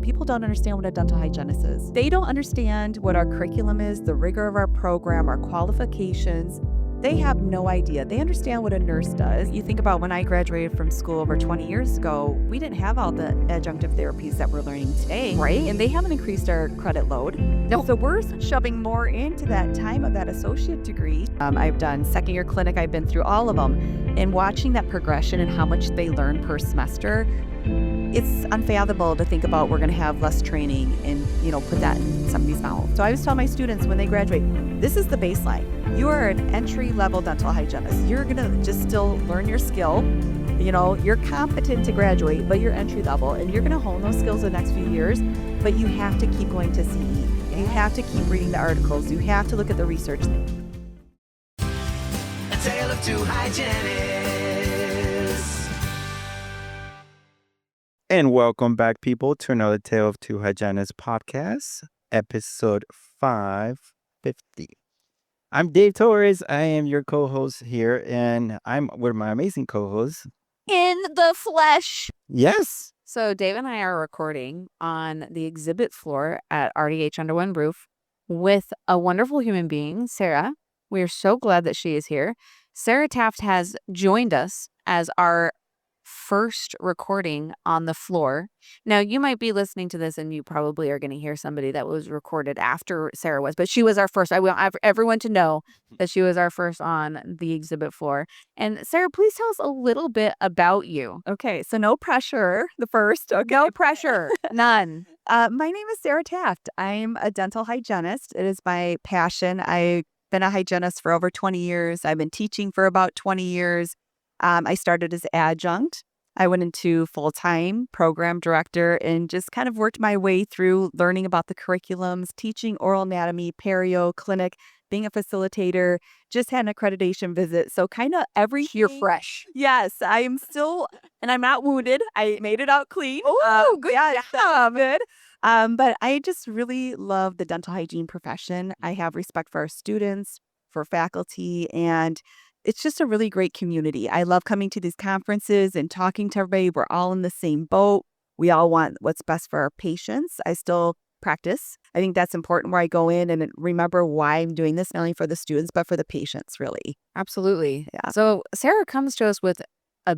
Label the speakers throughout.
Speaker 1: people don't understand what a dental hygienist is. They don't understand what our curriculum is, the rigor of our program, our qualifications. They have no idea. They understand what a nurse does. You think about when I graduated from school over 20 years ago, we didn't have all the adjunctive therapies that we're learning today.
Speaker 2: Right.
Speaker 1: And they haven't increased our credit load. No. So we're shoving more into that time of that associate degree. I've done second year clinic. I've been through all of them. And watching that progression and how much they learn per semester, it's unfathomable to think about we're going to have less training and, put that in somebody's mouth. So I always tell my students when they graduate, this is the baseline. You are an entry-level dental hygienist. You're going to just still learn your skill. You're competent to graduate, but you're entry level, and you're going to hone those skills the next few years. But you have to keep going to CE. You have to keep reading the articles. You have to look at the research.
Speaker 3: A tale of two hygienists.
Speaker 4: And welcome back, people, to another Tale of Two Hygienists podcast, episode 550. I'm Dave Torres. I am your co-host here, and I'm with my amazing co-host.
Speaker 2: In the flesh.
Speaker 4: Yes.
Speaker 2: So Dave and I are recording on the exhibit floor at RDH Under One Roof with a wonderful human being, Sara. We are so glad that she is here. Sara Taft has joined us as our first recording on the floor. Now, you might be listening to this and you probably are going to hear somebody that was recorded after Sara was, but she was our first. I want everyone to know that she was our first on the exhibit floor. And Sara, please tell us a little bit about you.
Speaker 1: Okay, so no pressure, the first. Okay.
Speaker 2: No pressure. None.
Speaker 1: My name is Sara Taft. I'm a dental hygienist. It is my passion. I've been a hygienist for over 20 years. I've been teaching for about 20 years. I started as adjunct. I went into full-time program director and just kind of worked my way through learning about the curriculums, teaching oral anatomy, perio, clinic, being a facilitator, just had an accreditation visit. So kind of everything.
Speaker 2: You're fresh.
Speaker 1: Yes, I am still, and I'm not wounded. I made it out clean.
Speaker 2: Oh, good job.
Speaker 1: Good. But I just really love the dental hygiene profession. I have respect for our students, for faculty, and it's just a really great community. I love coming to these conferences and talking to everybody. We're all in the same boat. We all want what's best for our patients. I still practice. I think that's important where I go in and remember why I'm doing this, not only for the students, but for the patients, really.
Speaker 2: Absolutely.
Speaker 1: Yeah.
Speaker 2: So Sara comes to us with a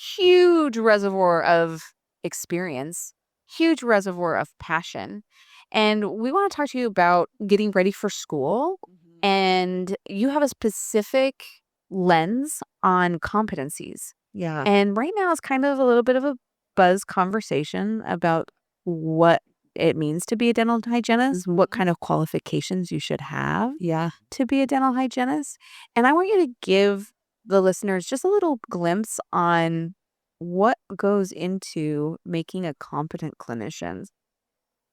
Speaker 2: huge reservoir of experience, huge reservoir of passion. And we want to talk to you about getting ready for school. And you have a specific lens on competencies.
Speaker 1: Yeah.
Speaker 2: And right now it's kind of a little bit of a buzz conversation about what it means to be a dental hygienist, what kind of qualifications you should have to be a dental hygienist. And I want you to give the listeners just a little glimpse on what goes into making a competent clinician.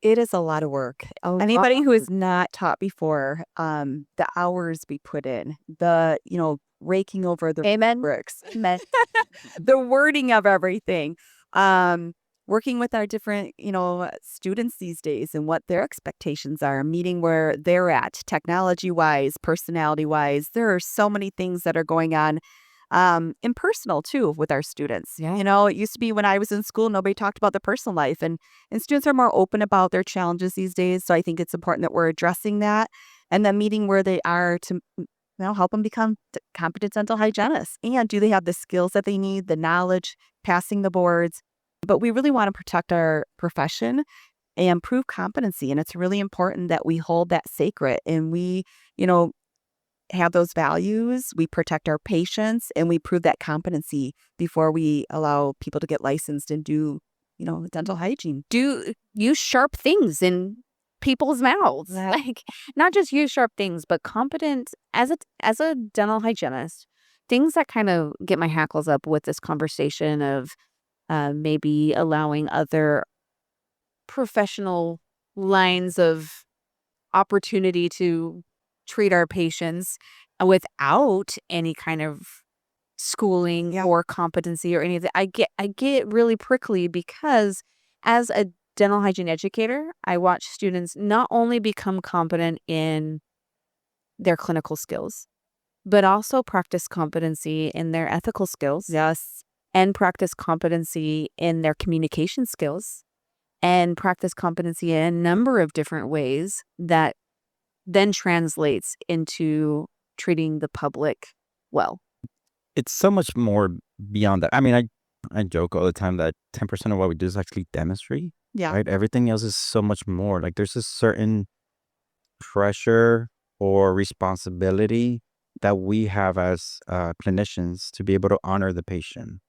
Speaker 1: It is a lot of work. Anybody who is not taught before, the hours we put in, the, raking over the bricks, the wording of everything, working with our different, students these days and what their expectations are, meeting where they're at technology-wise, personality-wise. There are so many things that are going on. And personal too with our students.
Speaker 2: Yeah.
Speaker 1: It used to be when I was in school, nobody talked about their personal life, and students are more open about their challenges these days. So I think it's important that we're addressing that and then meeting where they are to help them become competent dental hygienists. And do they have the skills that they need, the knowledge, passing the boards? But we really want to protect our profession and prove competency. And it's really important that we hold that sacred and we, have those values, we protect our patients, and we prove that competency before we allow people to get licensed and do, dental hygiene.
Speaker 2: Do use sharp things in people's mouths. Like, not just use sharp things, but competent as a dental hygienist. Things that kind of get my hackles up with this conversation of maybe allowing other professional lines of opportunity to treat our patients without any kind of schooling or competency or anything. I get really prickly because as a dental hygiene educator, I watch students not only become competent in their clinical skills, but also practice competency in their ethical skills.
Speaker 1: Yes.
Speaker 2: And practice competency in their communication skills and practice competency in a number of different ways that then translates into treating the public well.
Speaker 4: It's so much more beyond that. I mean, I joke all the time that 10% of what we do is actually dentistry,
Speaker 1: Yeah.
Speaker 4: right? Everything else is so much more. Like there's a certain pressure or responsibility that we have as clinicians to be able to honor the patient,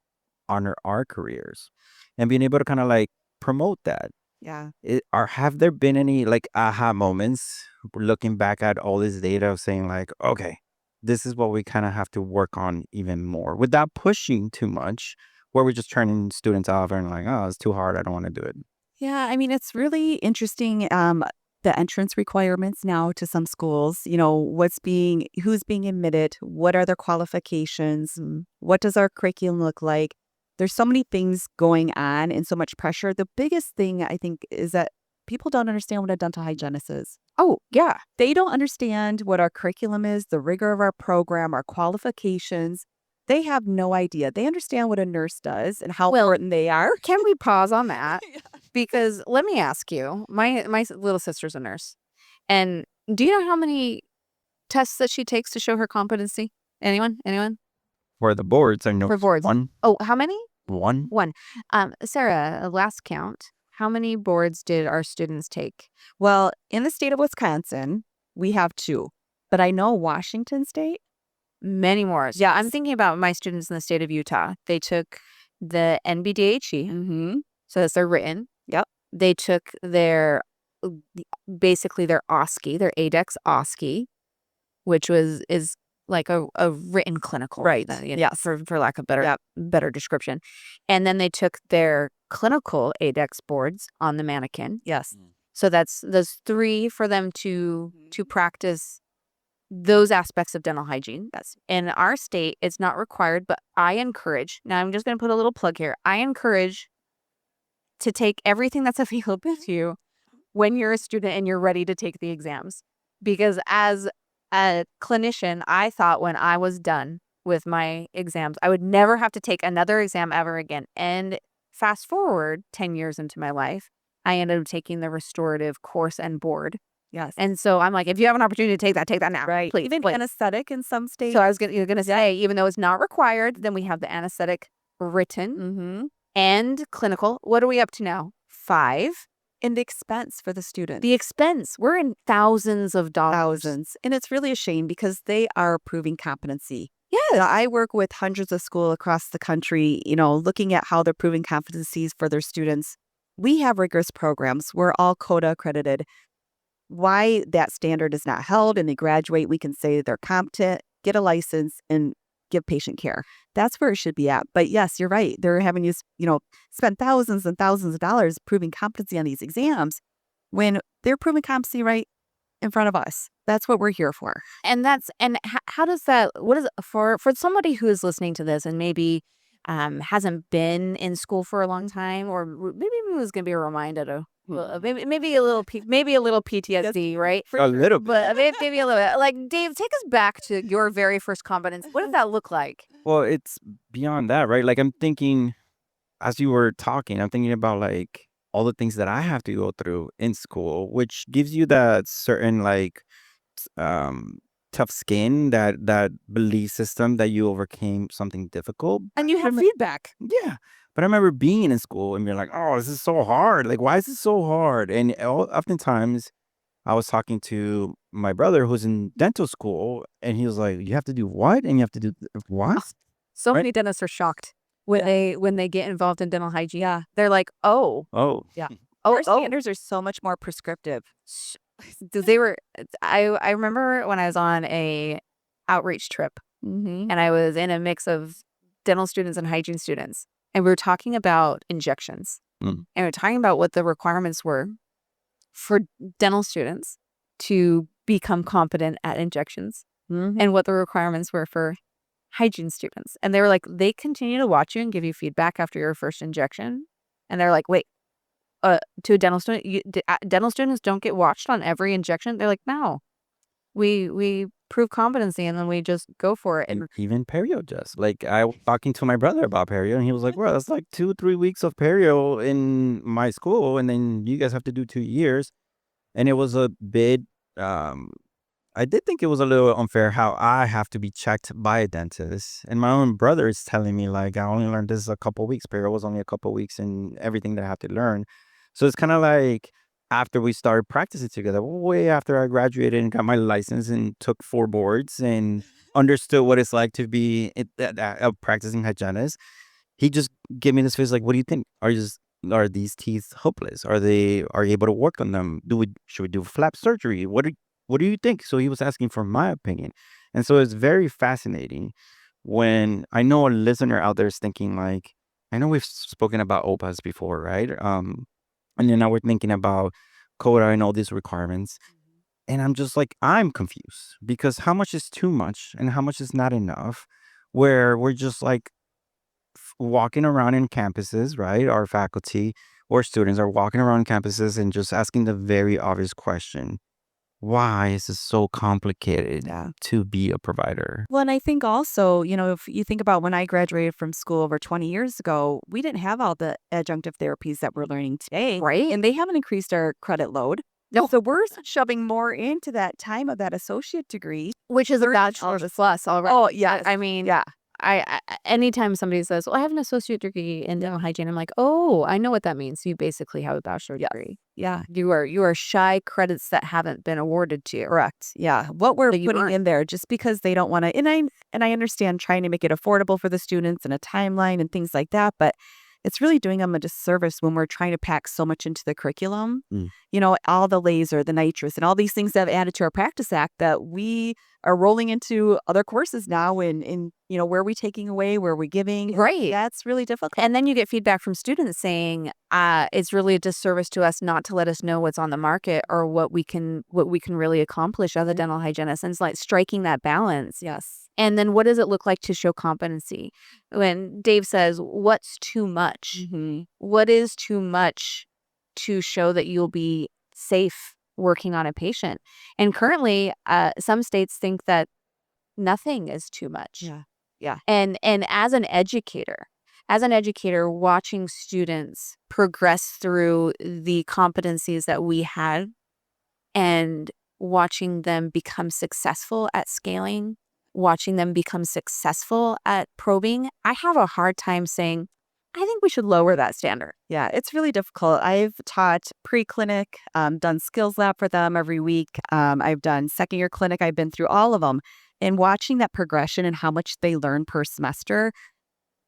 Speaker 4: honor our careers, and being able to kind of like promote that.
Speaker 1: Yeah.
Speaker 4: Have there been any like aha moments looking back at all this data of saying like, okay, this is what we kind of have to work on even more without pushing too much, where we're just turning students off and like, oh, it's too hard, I don't want to do it.
Speaker 1: Yeah, I mean, it's really interesting. The entrance requirements now to some schools, who's being admitted, what are their qualifications, what does our curriculum look like? There's so many things going on and so much pressure. The biggest thing I think is that people don't understand what a dental hygienist is.
Speaker 2: Oh, yeah.
Speaker 1: They don't understand what our curriculum is, the rigor of our program, our qualifications. They have no idea. They understand what a nurse does and how important they are.
Speaker 2: Can we pause on that? Because let me ask you, my little sister's a nurse. And do you know how many tests that she takes to show her competency? Anyone?
Speaker 4: For the boards, I know
Speaker 2: For boards.
Speaker 4: one.
Speaker 2: Oh, how many?
Speaker 4: One.
Speaker 2: One. Sarah, last count, how many boards did our students take?
Speaker 1: Well, in the state of Wisconsin, we have 2. But I know Washington State.
Speaker 2: Many more. Yeah, I'm thinking about my students in the state of Utah. They took the NBDHE.
Speaker 1: Mm-hmm.
Speaker 2: So that's their written.
Speaker 1: Yep.
Speaker 2: They took basically their OSCE, their ADEX OSCE, which is like a written clinical.
Speaker 1: Right.
Speaker 2: Yes. For lack of better description. And then they took their clinical ADEX boards on the mannequin.
Speaker 1: Yes.
Speaker 2: So that's those 3 for them to practice those aspects of dental hygiene. That's in our state, it's not required, but I encourage. Now I'm just going to put a little plug here. I encourage to take everything that's available to you when you're a student and you're ready to take the exams. Because as a clinician, I thought when I was done with my exams, I would never have to take another exam ever again. And fast forward 10 years into my life, I ended up taking the restorative course and board.
Speaker 1: Yes.
Speaker 2: And so I'm like, if you have an opportunity to take that now.
Speaker 1: Right.
Speaker 2: Please.
Speaker 1: Even anesthetic in some states.
Speaker 2: So I was going to say, even though it's not required, then we have the anesthetic written and clinical. What are we up to now? 5.
Speaker 1: And the expense for the student.
Speaker 2: The expense. We're in thousands of dollars.
Speaker 1: Thousands. And it's really a shame because they are proving competency. Yeah, I work with hundreds of schools across the country, looking at how they're proving competencies for their students. We have rigorous programs. We're all CODA accredited. Why that standard is not held and they graduate, we can say they're competent, get a license, and give patient care. That's where it should be at. But yes, you're right. They're having you, spend thousands and thousands of dollars proving competency on these exams when they're proving competency right in front of us. That's what we're here for.
Speaker 2: And how does that, what is for somebody who is listening to this and maybe hasn't been in school for a long time, or maybe was going to be reminded of maybe a little PTSD, right?
Speaker 4: A little bit.
Speaker 2: But maybe a little bit. Like, Dave, take us back to your very first competence. What did that look like?
Speaker 4: Well, it's beyond that, right? Like I'm thinking, as you were talking, I'm thinking about like all the things that I have to go through in school, which gives you that certain like tough skin, that belief system that you overcame something difficult.
Speaker 2: And you have feedback.
Speaker 4: Yeah. But I remember being in school and being like, oh, this is so hard. Like, why is this so hard? And oftentimes I was talking to my brother who's in dental school and he was like, you have to do what? And you have to do what?
Speaker 2: So many dentists are shocked when they get involved in dental hygiene. Yeah. They're like,
Speaker 4: Oh.
Speaker 1: Yeah. Our standards are so much more prescriptive.
Speaker 2: I remember when I was on a outreach trip and I was in a mix of dental students and hygiene students. And we were talking about injections. And we were talking about what the requirements were for dental students to become competent at injections and what the requirements were for hygiene students. And they were like, they continue to watch you and give you feedback after your first injection. And they're like, wait, to a dental student, dental students don't get watched on every injection? They're like, no. We prove competency, and then we just go for it.
Speaker 4: And even perio just like I was talking to my brother about perio, and he was like, "Well, that's like 2-3 weeks of perio in my school, and then you guys have to do 2 years." And it was a bit. I did think it was a little unfair how I have to be checked by a dentist, and my own brother is telling me like I only learned this a couple weeks. Perio was only a couple weeks, and everything that I have to learn. So it's kind of like after we started practicing together, way after I graduated and got my license and took 4 boards and understood what it's like to be a practicing hygienist, he just gave me this face like, "What do you think? Are these teeth hopeless? Are you able to work on them? Should we do flap surgery? What do you think?" So he was asking for my opinion, and so it's very fascinating when I know a listener out there is thinking like, I know we've spoken about OPAs before, right? And then now we're thinking about CODA and all these requirements. And I'm just like, I'm confused because how much is too much and how much is not enough? Where we're just like walking around in campuses, right? Our faculty or students are walking around campuses and just asking the very obvious question: why is it so complicated
Speaker 1: Yeah.
Speaker 4: to be a provider?
Speaker 1: Well, and I think also, if you think about when I graduated from school over 20 years ago, we didn't have all the adjunctive therapies that we're learning today.
Speaker 2: Right.
Speaker 1: And they haven't increased our credit load.
Speaker 2: No.
Speaker 1: So we're shoving more into that time of that associate degree.
Speaker 2: Which is a
Speaker 1: Third
Speaker 2: bachelor's
Speaker 1: college.
Speaker 2: plus already.
Speaker 1: Oh, yes.
Speaker 2: I mean,
Speaker 1: Yeah.
Speaker 2: I anytime somebody says, "Well, I have an associate degree in dental hygiene," I'm like, "Oh, I know what that means. You basically have a bachelor's
Speaker 1: Yes.
Speaker 2: degree.
Speaker 1: Yeah.
Speaker 2: You are shy credits that haven't been awarded to you."
Speaker 1: Correct. Yeah. What we're
Speaker 2: That you
Speaker 1: putting
Speaker 2: earned.
Speaker 1: in there just because they don't want to, and I understand trying to make it affordable for the students and a timeline and things like that, but it's really doing them a disservice when we're trying to pack so much into the curriculum.
Speaker 4: Mm.
Speaker 1: All the laser, the nitrous, and all these things that have added to our Practice Act that we are rolling into other courses now. And where are we taking away? Where are we giving?
Speaker 2: Right.
Speaker 1: That's really difficult.
Speaker 2: And then you get feedback from students saying, it's really a disservice to us not to let us know what's on the market or what we can really accomplish as a dental hygienist. And it's like striking that balance.
Speaker 1: Yes.
Speaker 2: And then what does it look like to show competency? When Dave says, what's too much?
Speaker 1: Mm-hmm.
Speaker 2: What is too much to show that you'll be safe working on a patient? And currently, some states think that nothing is too much.
Speaker 1: Yeah. Yeah.
Speaker 2: And as an educator, watching students progress through the competencies that we had and watching them become successful at scaling, watching them become successful at probing, I have a hard time saying, I think we should lower that standard.
Speaker 1: Yeah, it's really difficult. I've taught pre-clinic, done skills lab for them every week. I've done second year clinic. I've been through all of them. And watching that progression and how much they learn per semester,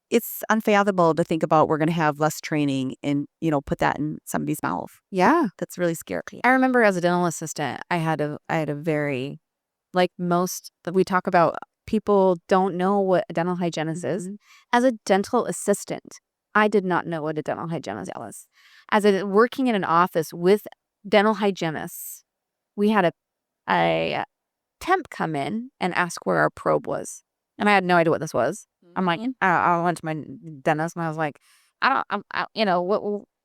Speaker 1: it's unfathomable to think about we're going to have less training and, put that in somebody's mouth.
Speaker 2: Yeah.
Speaker 1: That's really scary.
Speaker 2: I remember as a dental assistant, I had a very, like most that we talk about, people don't know what a dental hygienist is. As a dental assistant, I did not know what a dental hygienist was. Working in an office with dental hygienists, we had a temp come in and ask where our probe was. And I had no idea what this was. I'm like, I went to my dentist and I was like,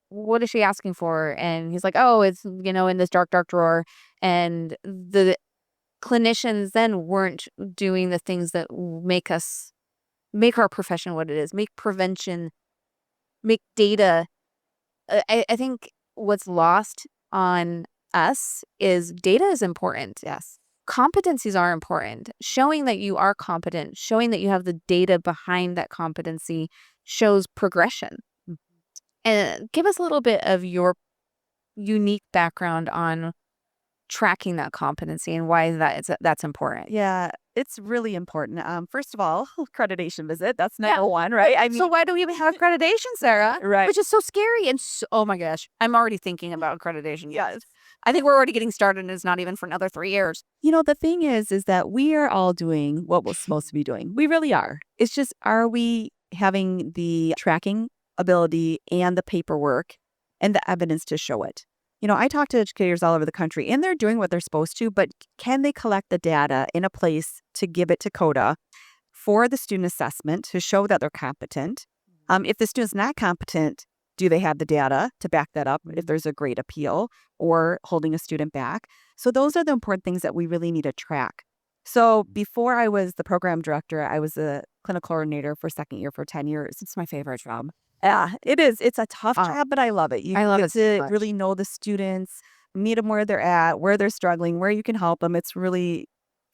Speaker 2: what is she asking for? And he's like, oh, it's, in this dark drawer. And the clinicians then weren't doing the things that make our profession what it is, make prevention, make data. I think what's lost on us is data is important.
Speaker 1: Yes.
Speaker 2: Competencies are important. Showing that you are competent, showing that you have the data behind that competency shows progression. And give us a little bit of your unique background on tracking that competency and why that's important.
Speaker 1: Yeah, it's really important. First of all, accreditation visit. That's number one, right? I mean,
Speaker 2: So why do we even have accreditation, Sarah?
Speaker 1: Right.
Speaker 2: Which is so scary. And oh my gosh, I'm already thinking about accreditation.
Speaker 1: Yes.
Speaker 2: I think we're already getting started and it's not even for another 3 years.
Speaker 1: The thing is that we are all doing what we're supposed to be doing. We really are. It's just, are we having the tracking ability and the paperwork and the evidence to show it? I talk to educators all over the country and they're doing what they're supposed to, but can they collect the data in a place to give it to CODA for the student assessment to show that they're competent? If the student's not competent, do they have the data to back that up if there's a grade appeal or holding a student back? So those are the important things that we really need to track. So before I was the program director, I was a clinical coordinator for second year for 10 years.
Speaker 2: It's my favorite job.
Speaker 1: Yeah, it is. It's a tough
Speaker 2: Oh,
Speaker 1: job, but I love it. You
Speaker 2: I love
Speaker 1: get
Speaker 2: it so
Speaker 1: to
Speaker 2: much.
Speaker 1: really know the students, meet them where they're at, where they're struggling, where you can help them.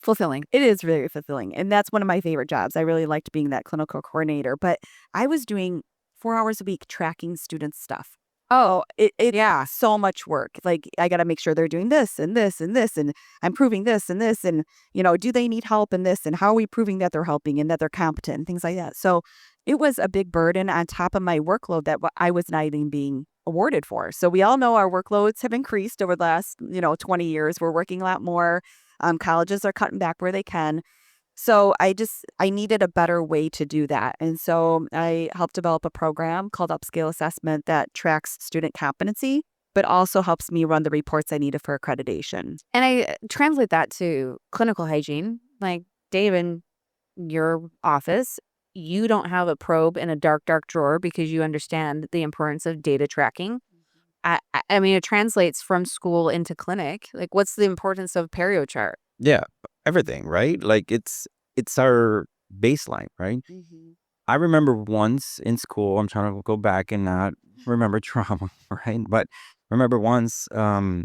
Speaker 2: Fulfilling.
Speaker 1: It is very fulfilling. And that's one of my favorite jobs. I really liked being that clinical coordinator, but I was doing 4 hours a week tracking students' stuff.
Speaker 2: Oh,
Speaker 1: It's
Speaker 2: yeah.
Speaker 1: so much work. Like, I got to make sure they're doing this and this and this, and I'm proving this and this. And, do they need help in this? And how are we proving that they're helping and that they're competent and things like that? So it was a big burden on top of my workload that I was not even being awarded for. So we all know our workloads have increased over the last, 20 years. We're working a lot more. Colleges are cutting back where they can. So I needed a better way to do that. And so I helped develop a program called Upscale Assessment that tracks student competency, but also helps me run the reports I needed for accreditation.
Speaker 2: And I translate that to clinical hygiene. Like, Dave, in your office, you don't have a probe in a dark drawer because you understand the importance of data tracking. I mean, it translates from school into clinic. Like, what's the importance of perio chart?
Speaker 4: Yeah, everything, right? Like it's our baseline, right? I remember once in school, I'm trying to go back and not remember trauma, right? But remember once our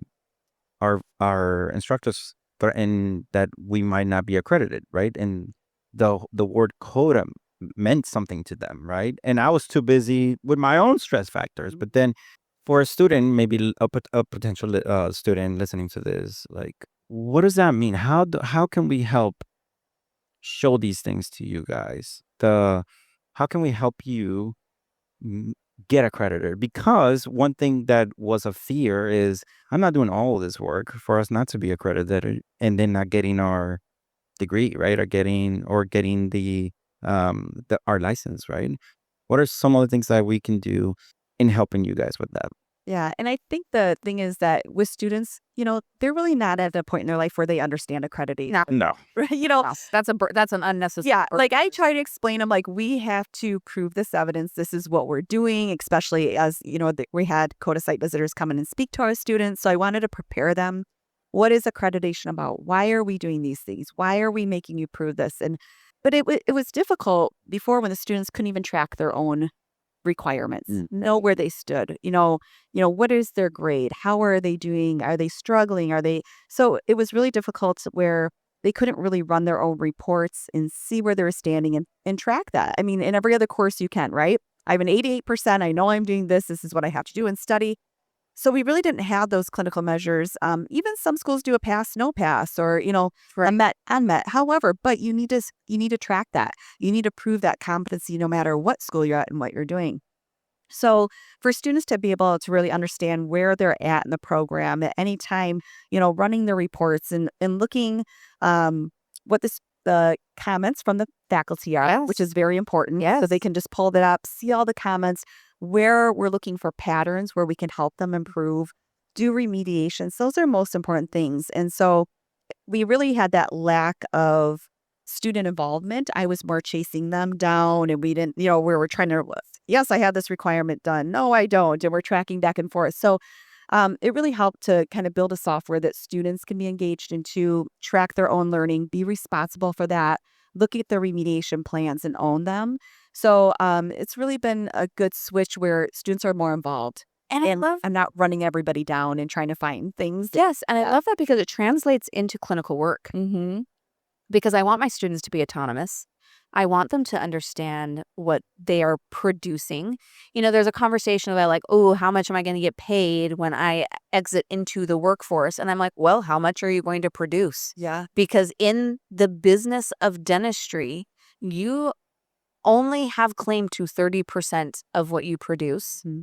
Speaker 4: instructors threatened that we might not be accredited, right? And the word CODA meant something to them, right? And I was too busy with my own stress factors. But then for a student, maybe a potential student listening to this, like, what does that mean? How can we help show these things to you guys? How can we help you m- get accredited? Because one thing that was a fear is I'm not doing all of this work for us not to be accredited and then not getting our degree, right? Or getting the our license, right? What are some of the things that we can do in helping you guys with that?
Speaker 1: Yeah. And I think the thing is that with students, they're really not at a point in their life where they understand accreditation.
Speaker 2: No.
Speaker 4: No.
Speaker 1: Right?
Speaker 2: No, that's an unnecessary.
Speaker 1: Yeah, like I try to explain them, like, we have to prove this evidence. This is what we're doing, especially as, we had CODA site visitors come in and speak to our students. So I wanted to prepare them. What is accreditation about? Why are we doing these things? Why are we making you prove this? But it was difficult before when the students couldn't even track their own requirements, know where they stood, what is their grade? How are they doing? Are they struggling? So it was really difficult where they couldn't really run their own reports and see where they're standing and track that. I mean, in every other course you can, right? I have an 88%. I know I'm doing this. This is what I have to do and study. So we really didn't have those clinical measures. Even some schools do a pass, no pass, or, a met, unmet. However, but you need to track that. You need to prove that competency no matter what school you're at and what you're doing. So for students to be able to really understand where they're at in the program at any time, running the reports and looking what the comments from the faculty are,
Speaker 2: Yes.
Speaker 1: which is very important.
Speaker 2: Yes.
Speaker 1: So they can just pull that up, see all the comments, where we're looking for patterns where we can help them improve, do remediations. Those are most important things. And so we really had that lack of student involvement. I was more chasing them down, and we didn't, we were trying to, yes, I have this requirement done. No, I don't. And we're tracking back and forth. So it really helped to kind of build a software that students can be engaged into, track their own learning, be responsible for that, look at their remediation plans and own them. So it's really been a good switch where students are more involved.
Speaker 2: And
Speaker 1: I'm not running everybody down and trying to find things.
Speaker 2: yes, and I love that because it translates into clinical work.
Speaker 1: Mm-hmm.
Speaker 2: Because I want my students to be autonomous. I want them to understand what they are producing. There's a conversation about like, oh, how much am I going to get paid when I exit into the workforce? And I'm like, well, how much are you going to produce?
Speaker 1: Yeah.
Speaker 2: Because in the business of dentistry, you only have claim to 30% of what you produce.
Speaker 1: Mm-hmm.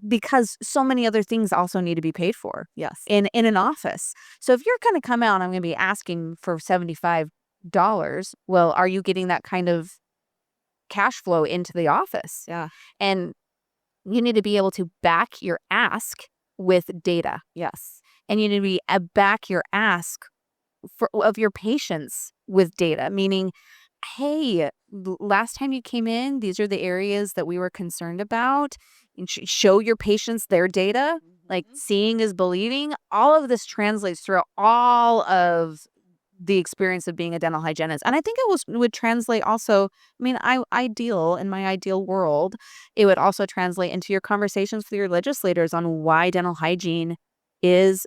Speaker 2: Because so many other things also need to be paid for.
Speaker 1: Yes.
Speaker 2: In an office. So if you're going to come out and I'm going to be asking for $75, well, are you getting that kind of cash flow into the office?
Speaker 1: Yeah.
Speaker 2: And you need to be able to back your ask with data.
Speaker 1: Yes.
Speaker 2: And you need to be back your ask of your patients with data, meaning, hey, last time you came in, these are the areas that we were concerned about. And show your patients their data. Like, seeing is believing. All of this translates throughout all of the experience of being a dental hygienist. And I think would translate also, I mean, in my ideal world, it would also translate into your conversations with your legislators on why dental hygiene is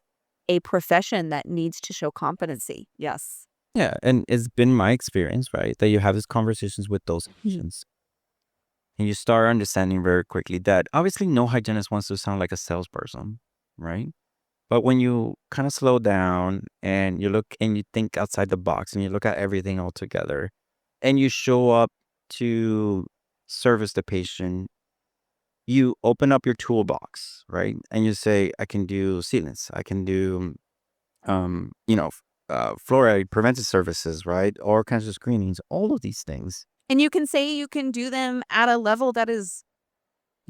Speaker 2: a profession that needs to show competency.
Speaker 1: Yes.
Speaker 4: Yeah, and it's been my experience, right, that you have these conversations with those patients, and you start understanding very quickly that obviously no hygienist wants to sound like a salesperson, right? But when you kind of slow down and you look and you think outside the box and you look at everything all together and you show up to service the patient, you open up your toolbox, right? And you say, I can do sealants, I can do, you know, fluoride preventive services, right? Or cancer screenings, all of these things
Speaker 2: And you can say you can do them at a level that is,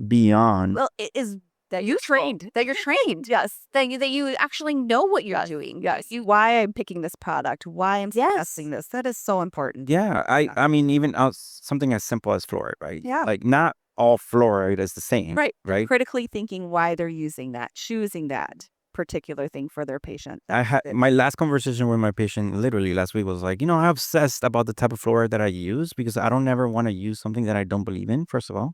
Speaker 4: beyond.
Speaker 2: well, it is
Speaker 1: That
Speaker 2: you
Speaker 1: you're
Speaker 2: trained, that you're trained,
Speaker 1: Yes.
Speaker 2: that you actually know what you're doing.
Speaker 1: Yes. Why I'm picking this product, why I'm
Speaker 2: Yes.
Speaker 1: suggesting this. That is so important.
Speaker 4: Yeah, I mean, even something as simple as fluoride, right?
Speaker 1: Yeah.
Speaker 4: Like not all fluoride is the same,
Speaker 1: Right.
Speaker 4: right?
Speaker 1: Critically thinking why they're using that, choosing that particular thing for their patient.
Speaker 4: I had my last conversation with my patient literally last week was like, I'm obsessed about the type of fluoride that I use because I don't ever want to use something that I don't believe in, first of all.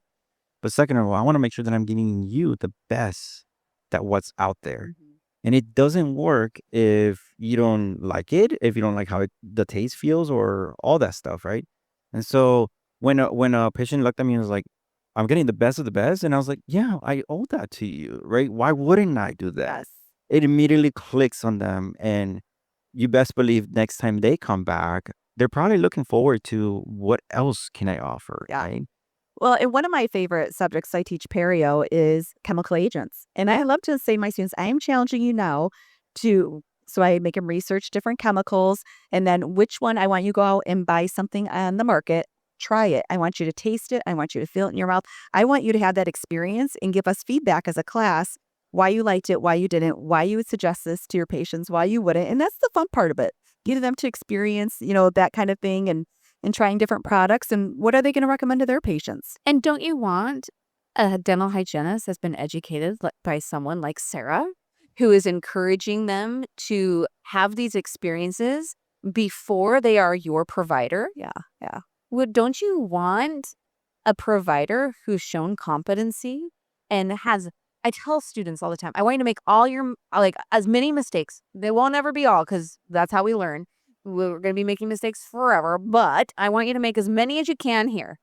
Speaker 4: But second of all, I want to make sure that I'm giving you the best that what's out there. And it doesn't work if you don't like it, if you don't like how the taste feels or all that stuff, right? And so when a patient looked at me and was like, I'm getting the best of the best. And I was like, yeah, I owe that to you, right? Why wouldn't I do that?
Speaker 1: Yes.
Speaker 4: It immediately clicks on them. And you best believe next time they come back, they're probably looking forward to what else can I offer,
Speaker 1: Yeah.
Speaker 4: right?
Speaker 1: Well, and one of my favorite subjects I teach perio is chemical agents. And I love to say to my students, I am challenging you now so I make them research different chemicals and then which one I want you to go out and buy something on the market, try it. I want you to taste it. I want you to feel it in your mouth. I want you to have that experience and give us feedback as a class, why you liked it, why you didn't, why you would suggest this to your patients, why you wouldn't. And that's the fun part of it. Getting them to experience, that kind of thing and trying different products and what are they going to recommend to their patients?
Speaker 2: And don't you want a dental hygienist that's been educated by someone like Sara, who is encouraging them to have these experiences before they are your provider?
Speaker 1: Yeah.
Speaker 2: Don't you want a provider who's shown competency and I tell students all the time, I want you to make as many mistakes. They won't ever be all because that's how we learn. We're going to be making mistakes forever, but I want you to make as many as you can here.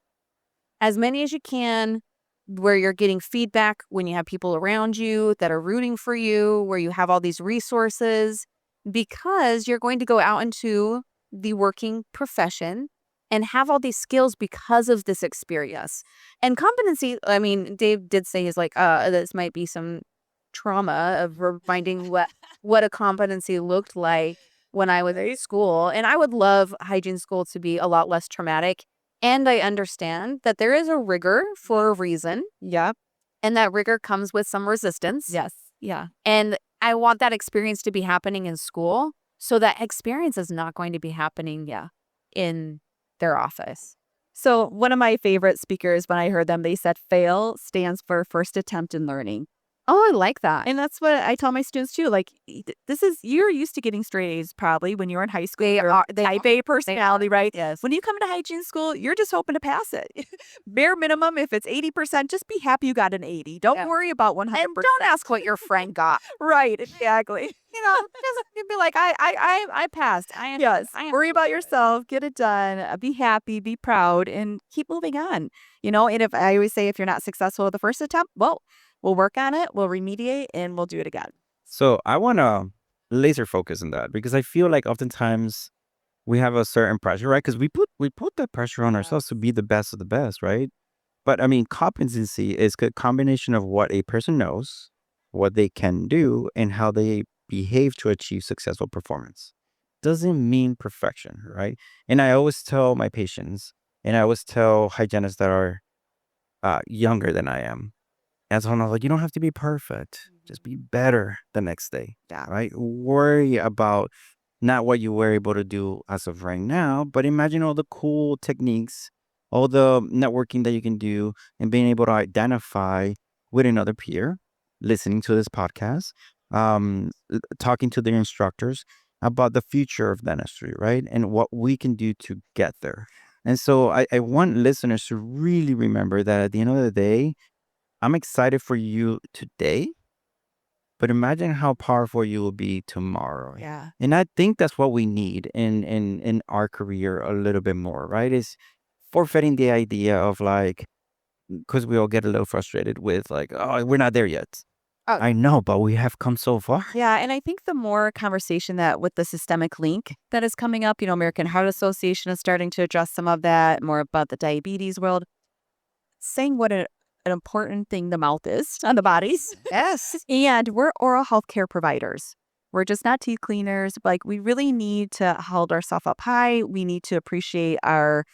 Speaker 2: As many as you can where you're getting feedback when you have people around you that are rooting for you, where you have all these resources, because you're going to go out into the working profession and have all these skills because of this experience. And competency, I mean, Dave did say, he's like, this might be some trauma of reminding what a competency looked like when I was at school. And I would love hygiene school to be a lot less traumatic. And I understand that there is a rigor for a reason.
Speaker 1: Yep.
Speaker 2: And that rigor comes with some resistance.
Speaker 1: Yes. Yeah.
Speaker 2: And I want that experience to be happening in school. So that experience is not going to be happening in their office.
Speaker 1: So one of my favorite speakers, when I heard them, they said FAIL stands for first attempt in learning.
Speaker 2: Oh, I like that.
Speaker 1: And that's what I tell my students too. Like, you're used to getting straight A's probably when you were in high school.
Speaker 2: They
Speaker 1: You're
Speaker 2: are-
Speaker 1: type A personality, right?
Speaker 2: Yes.
Speaker 1: When you come to hygiene school, you're just hoping to pass it. Bare minimum, if it's 80%, just be happy you got an 80. Don't
Speaker 2: Yeah.
Speaker 1: worry about 100%.
Speaker 2: And don't ask what your friend got.
Speaker 1: Right, exactly.
Speaker 2: Just be like, I passed.
Speaker 1: Yes.
Speaker 2: I am
Speaker 1: Worry about yourself, get it done, be happy, be proud, and keep moving on. And if I always say if you're not successful at the first attempt, well, we'll work on it, we'll remediate, and we'll do it again.
Speaker 4: So I want to laser focus on that because I feel like oftentimes we have a certain pressure, right? Because we put that pressure on ourselves to be the best of the best, right? But I mean, competency is a combination of what a person knows, what they can do, and how they behave to achieve successful performance. Doesn't mean perfection, right? And I always tell my patients, and I always tell hygienists that are younger than I am, and so I'm like, you don't have to be perfect. Just be better the next day.
Speaker 1: Yeah.
Speaker 4: Right? Worry about not what you were able to do as of right now, but imagine all the cool techniques, all the networking that you can do, and being able to identify with another peer, listening to this podcast, talking to their instructors, about the future of dentistry, right? And what we can do to get there. And so I want listeners to really remember that at the end of the day, I'm excited for you today, but imagine how powerful you will be tomorrow.
Speaker 1: Yeah.
Speaker 4: And I think that's what we need in our career a little bit more, right? Is forfeiting the idea of like, because we all get a little frustrated with like, oh, we're not there yet.
Speaker 2: Oh.
Speaker 4: I know, but we have come so far.
Speaker 1: Yeah, and I think the more conversation that with the systemic link that is coming up, American Heart Association is starting to address some of that, more about the diabetes world, saying what an important thing the mouth is on the bodies.
Speaker 2: Yes.
Speaker 1: And we're oral health care providers. We're just not teeth cleaners. Like, we really need to hold ourselves up high. We need to appreciate our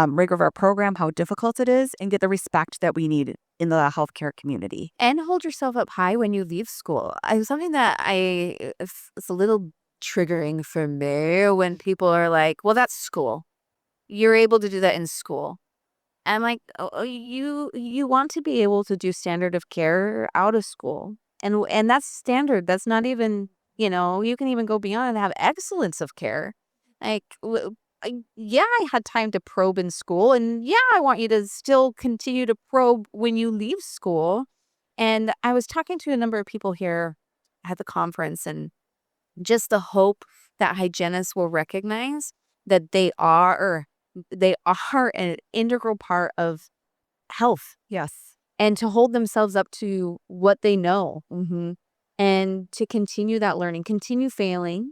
Speaker 1: rigor of our program, how difficult it is, and get the respect that we need in the healthcare community.
Speaker 2: And hold yourself up high when you leave school. Something that it's a little triggering for me when people are like, well, that's school. You're able to do that in school. I'm like, oh, you want to be able to do standard of care out of school. And that's standard. That's not even, you can even go beyond and have excellence of care. Like, yeah, I had time to probe in school. And yeah, I want you to still continue to probe when you leave school. And I was talking to a number of people here at the conference, and just the hope that hygienists will recognize that they are an integral part of health.
Speaker 1: Yes.
Speaker 2: And to hold themselves up to what they know,
Speaker 1: Mm-hmm.
Speaker 2: and to continue that learning, continue failing,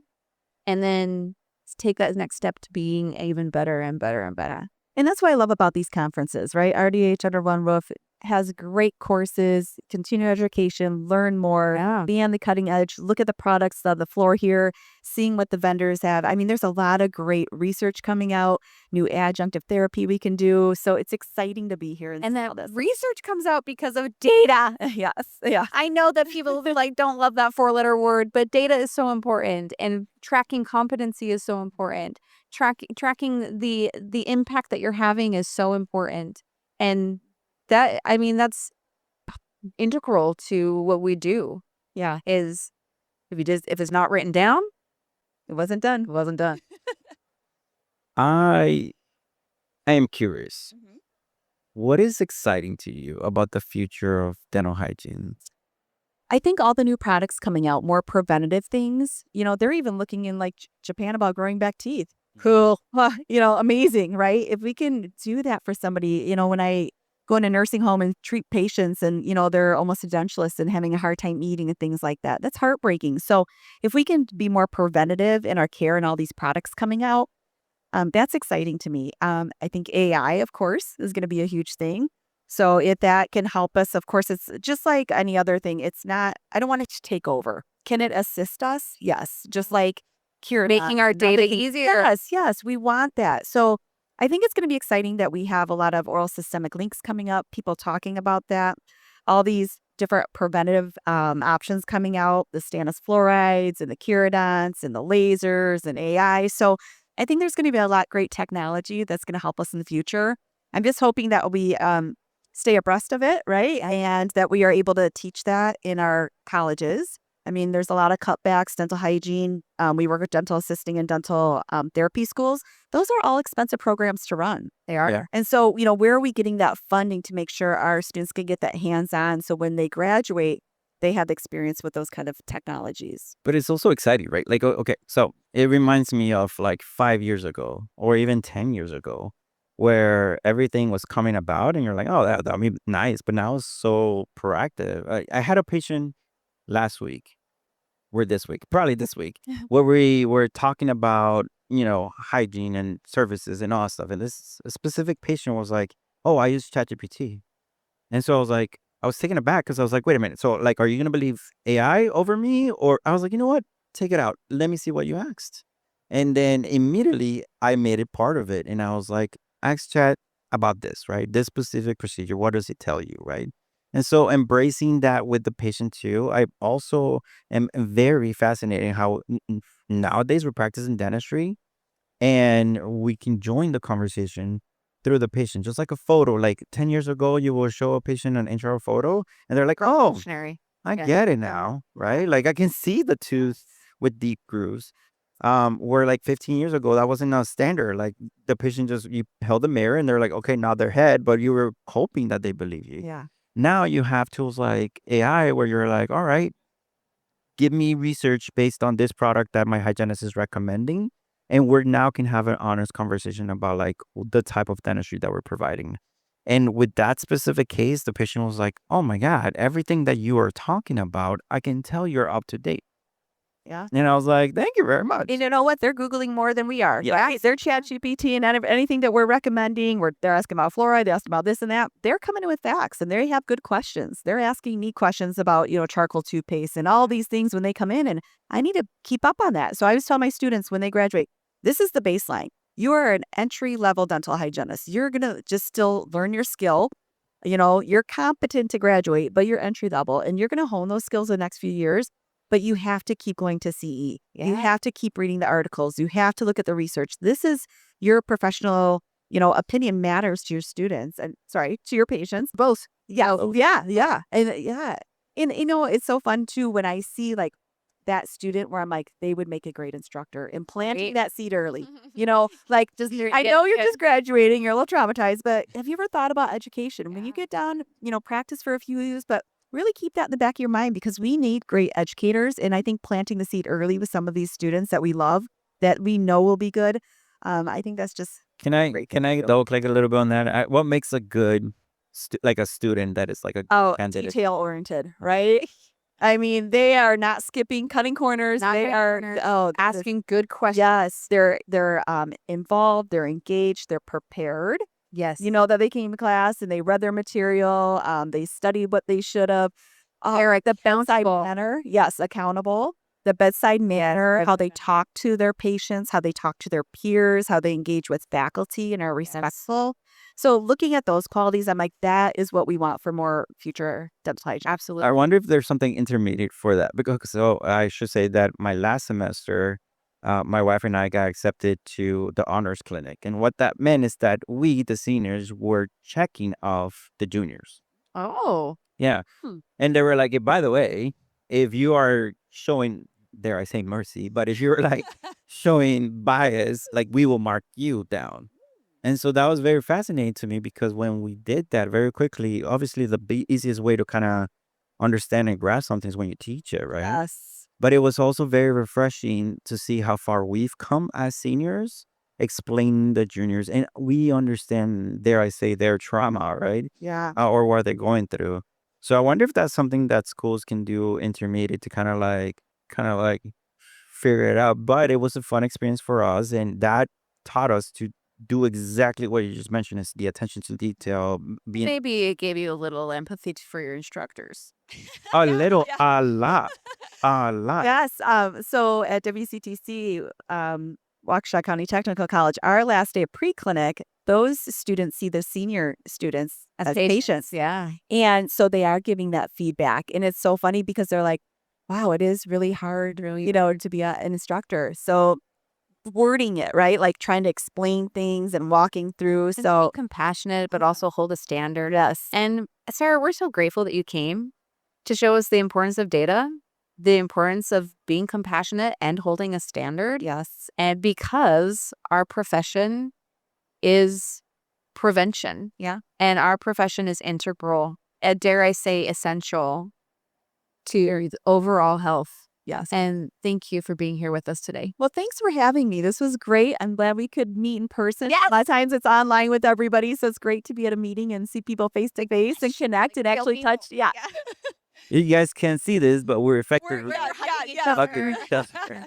Speaker 2: and then take that next step to being even better and better and better.
Speaker 1: And that's what I love about these conferences, right? RDH Under One Roof has great courses, continue education, learn more,
Speaker 2: Yeah.
Speaker 1: be on the cutting edge, look at the products on the floor here, seeing what the vendors have. I mean, there's a lot of great research coming out, new adjunctive therapy we can do. So it's exciting to be here.
Speaker 2: And
Speaker 1: see
Speaker 2: that
Speaker 1: all this.
Speaker 2: research comes out because of data.
Speaker 1: Yes. Yeah.
Speaker 2: I know that people like don't love that 4-letter word, but data is so important, and tracking competency is so important. Tracking the impact that you're having is so important. And that's integral to what we do.
Speaker 1: Yeah.
Speaker 2: Is if it's not written down,
Speaker 1: It wasn't done.
Speaker 2: it wasn't done.
Speaker 4: I am curious. What is exciting to you about the future of dental hygiene?
Speaker 1: I think all the new products coming out, more preventative things, they're even looking in like Japan about growing back teeth. Cool. Amazing, right? If we can do that for somebody, when I go in a nursing home and treat patients and, they're almost edentulous and having a hard time eating and things like that, that's heartbreaking. So if we can be more preventative in our care and all these products coming out, that's exciting to me. I think AI, of course, is going to be a huge thing. So if that can help us, of course, it's just like any other thing. It's not, I don't want it to take over. Can it assist us? Yes. Just like cure.
Speaker 2: Making our data easier.
Speaker 1: Yes, we want that. So I think it's going to be exciting that we have a lot of oral systemic links coming up, people talking about that, all these different preventative options coming out, the stannous fluorides and the curodonts and the lasers and AI. So I think there's going to be a lot of great technology that's going to help us in the future. I'm just hoping that we stay abreast of it, right? And that we are able to teach that in our colleges. I mean, there's a lot of cutbacks, dental hygiene. We work with dental assisting and dental therapy schools. Those are all expensive programs to run.
Speaker 2: They are.
Speaker 4: Yeah.
Speaker 1: And so, where are we getting that funding to make sure our students can get that hands-on so when they graduate, they have the experience with those kind of technologies?
Speaker 4: But it's also exciting, right? Like, okay, so it reminds me of like 5 years ago or even 10 years ago where everything was coming about and you're like, oh, that would be nice. But now it's so proactive. I had a patient last week, probably this week, where we were talking about, hygiene and services and all that stuff. And this specific patient was like, oh, I use ChatGPT. And so I was taken aback because I was like, wait a minute. So like, are you going to believe AI over me? Or I was like, you know what? Take it out. Let me see what you asked. And then immediately I made it part of it. And I was like, ask Chat about this, right? This specific procedure. What does it tell you, right? And so embracing that with the patient too, I also am very fascinated how nowadays we're practicing dentistry and we can join the conversation through the patient, just like a photo. Like 10 years ago, you will show a patient an intro photo and they're like, oh,
Speaker 2: Revolutionary.
Speaker 4: I
Speaker 2: Yeah.
Speaker 4: get it now, right? Like I can see the tooth with deep grooves. Where like 15 years ago, that wasn't a standard. Like the patient you held the mirror and they're like, okay, nod their head, but you were hoping that they believe you.
Speaker 1: Yeah.
Speaker 4: Now you have tools like AI where you're like, all right, give me research based on this product that my hygienist is recommending. And we're now can have an honest conversation about like the type of dentistry that we're providing. And with that specific case, the patient was like, oh my God, everything that you are talking about, I can tell you're up to date.
Speaker 1: Yeah.
Speaker 4: And I was like, thank you very much.
Speaker 1: And you know what? They're Googling more than we are.
Speaker 4: Yeah.
Speaker 1: Right? They're chat GPT and anything that we're recommending, they're asking about fluoride, they're asking about this and that. They're coming in with facts and they have good questions. They're asking me questions about, charcoal toothpaste and all these things when they come in. And I need to keep up on that. So I always tell my students when they graduate, this is the baseline. You are an entry-level dental hygienist. You're going to just still learn your skill. You're competent to graduate, but you're entry level and you're going to hone those skills the next few years. But you have to keep going to CE.
Speaker 2: Yeah.
Speaker 1: You have to keep reading the articles. You have to look at the research. This is your professional, opinion matters to your students and to your patients. Both. Yeah. Yeah. And yeah. And it's so fun too when I see like that student where I'm like, they would make a great instructor and planting that seed early. Like I know you're just graduating, you're a little traumatized, but have you ever thought about education? When you get down, practice for a few years, but really keep that in the back of your mind because we need great educators. And I think planting the seed early with some of these students that we love, that we know will be good. I think that's just
Speaker 4: Can I
Speaker 1: great.
Speaker 4: double click a little bit on that? What makes a good like a student that is like a candidate?
Speaker 1: Detail oriented, right? I mean, they are not skipping, cutting corners. They are
Speaker 2: asking good questions.
Speaker 1: Yes, they're involved. They're engaged. They're prepared.
Speaker 2: Yes.
Speaker 1: That they came to class and they read their material. They studied what they should have. The bedside manner. Yes, accountable. The bedside manner, how they talk to their patients, how they talk to their peers, how they engage with faculty and are respectful. So looking at those qualities, I'm like, that is what we want for more future dental hygiene.
Speaker 2: Absolutely.
Speaker 4: I wonder if there's something intermediate for that. Because I should say that my last semester, my wife and I got accepted to the honors clinic. And what that meant is that we, the seniors, were checking off the juniors.
Speaker 2: Oh.
Speaker 4: Yeah. And they were like, by the way, if you are showing, dare I say mercy, but if you're like showing bias, like we will mark you down. And so that was very fascinating to me because when we did that very quickly, obviously the easiest way to kind of understand and grasp something is when you teach it, right?
Speaker 1: Yes.
Speaker 4: But it was also very refreshing to see how far we've come as seniors, explaining the juniors. And we understand, dare I say, their trauma, right?
Speaker 1: Yeah.
Speaker 4: Or what they're going through. So I wonder if that's something that schools can do intermediate to kind of like figure it out. But it was a fun experience for us. And that taught us to do exactly what you just mentioned, is the attention to detail.
Speaker 2: Maybe it gave you a little empathy for your instructors.
Speaker 4: A lot.
Speaker 1: Yes. So at WCTC, Waukesha County Technical College, our last day of pre-clinic, those students see the senior students as patients.
Speaker 2: Yeah.
Speaker 1: And so they are giving that feedback. And it's so funny because they're like, wow, it is really hard, to be an instructor. So wording it, right? Like trying to explain things and walking through.
Speaker 2: And
Speaker 1: So
Speaker 2: be compassionate, but also hold a standard.
Speaker 1: yes.
Speaker 2: And Sarah, we're so grateful that you came to show us the importance of data, the importance of being compassionate and holding a standard.
Speaker 1: Yes.
Speaker 2: And because our profession is prevention.
Speaker 1: Yeah.
Speaker 2: And our profession is integral, dare I say essential to your overall health.
Speaker 1: Yes.
Speaker 2: And thank you for being here with us today.
Speaker 1: Well, thanks for having me. This was great. I'm glad we could meet in person.
Speaker 2: Yes.
Speaker 1: A lot of times it's online with everybody. So it's great to be at a meeting and see people face to face and connect and actually touch. Yeah.
Speaker 4: You guys can't see this, but we're effectively hugging each other.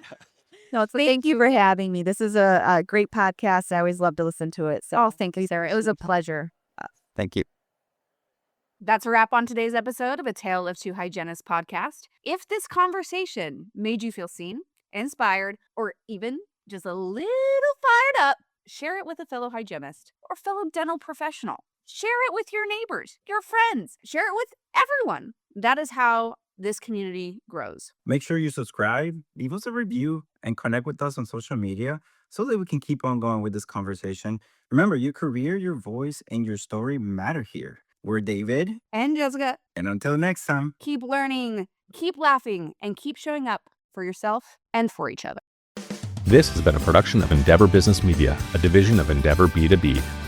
Speaker 1: No, thank you for having me. This is a great podcast. I always love to listen to it. So
Speaker 2: Thank you, Sarah. It was a pleasure.
Speaker 4: Thank you.
Speaker 2: That's a wrap on today's episode of A Tale of Two Hygienists podcast. If this conversation made you feel seen, inspired, or even just a little fired up, share it with a fellow hygienist or fellow dental professional. Share it with your neighbors, your friends. Share it with everyone. That is how this community grows.
Speaker 4: Make sure you subscribe, leave us a review, and connect with us on social media so that we can keep on going with this conversation. Remember, your career, your voice, and your story matter here. We're David.
Speaker 2: And Jessica,
Speaker 4: And until next time.
Speaker 2: keep learning, keep laughing, and keep showing up for yourself and for each other.
Speaker 5: This has been a production of Endeavor Business Media, a division of Endeavor B2B.